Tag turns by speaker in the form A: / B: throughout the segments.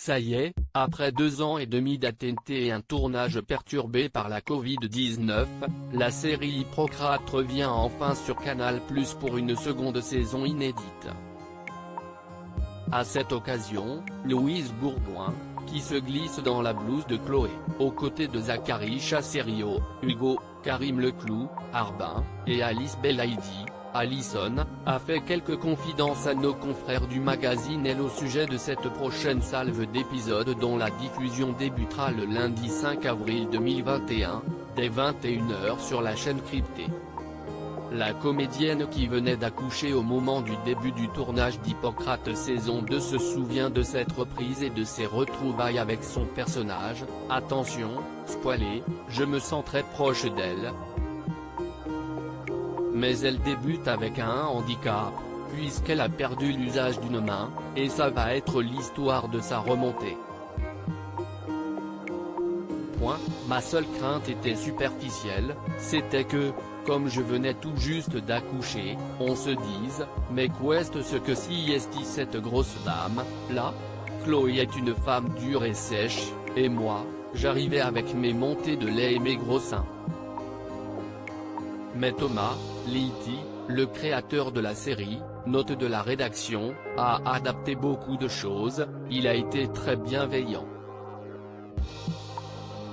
A: Ça y est, après 2 ans et demi d'attente et un tournage perturbé par la Covid-19, la série Hippocrate revient enfin sur Canal+ pour une seconde saison inédite. À cette occasion, Louise Bourgoin, qui se glisse dans la blouse de Chloé, aux côtés de Zacharie Chasserio, Hugo, Karim Leclou, Arbin, et Alice Belaïdi, Alison, a fait quelques confidences à nos confrères du magazine Elle au sujet de cette prochaine salve d'épisodes dont la diffusion débutera le lundi 5 avril 2021, dès 21h sur la chaîne cryptée. La comédienne qui venait d'accoucher au moment du début du tournage d'Hippocrate saison 2 se souvient de cette reprise et de ses retrouvailles avec son personnage. Attention, spoilé, je me sens très proche d'elle. Mais elle débute avec un handicap, puisqu'elle a perdu l'usage d'une main, et ça va être l'histoire de sa remontée. Ma seule crainte était superficielle, c'était que, comme je venais tout juste d'accoucher, on se dise, mais qu'est-ce que si est cette grosse dame, là? Chloé est une femme dure et sèche, et moi, j'arrivais avec mes montées de lait et mes gros seins. Mais Thomas Lighty, le créateur de la série, note de la rédaction, a adapté beaucoup de choses, il a été très bienveillant.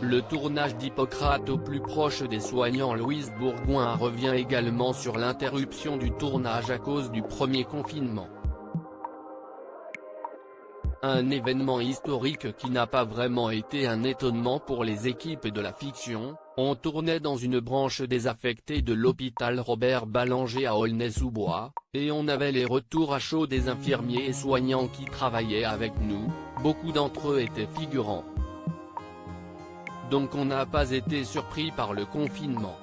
A: Le tournage d'Hippocrate au plus proche des soignants. Louise Bourgoin revient également sur l'interruption du tournage à cause du premier confinement. Un événement historique qui n'a pas vraiment été un étonnement pour les équipes de la fiction. On tournait dans une branche désaffectée de l'hôpital Robert Ballanger à Aulnay-sous-Bois, et on avait les retours à chaud des infirmiers et soignants qui travaillaient avec nous, beaucoup d'entre eux étaient figurants. Donc on n'a pas été surpris par le confinement.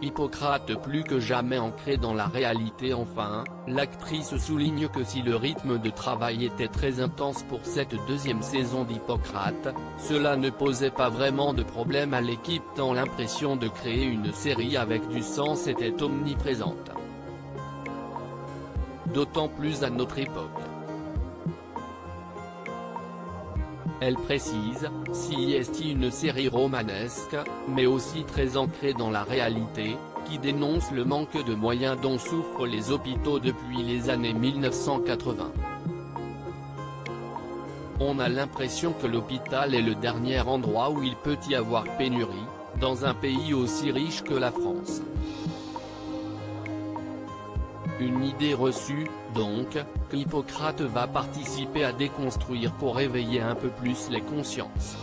A: Hippocrate plus que jamais ancré dans la réalité. Enfin, l'actrice souligne que si le rythme de travail était très intense pour cette deuxième saison d'Hippocrate, cela ne posait pas vraiment de problème à l'équipe tant l'impression de créer une série avec du sens était omniprésente. D'autant plus à notre époque. Elle précise, si est une série romanesque, mais aussi très ancrée dans la réalité, qui dénonce le manque de moyens dont souffrent les hôpitaux depuis les années 1980. On a l'impression que l'hôpital est le dernier endroit où il peut y avoir pénurie, dans un pays aussi riche que la France. Une idée reçue, donc, qu'Hippocrate va participer à déconstruire pour éveiller un peu plus les consciences.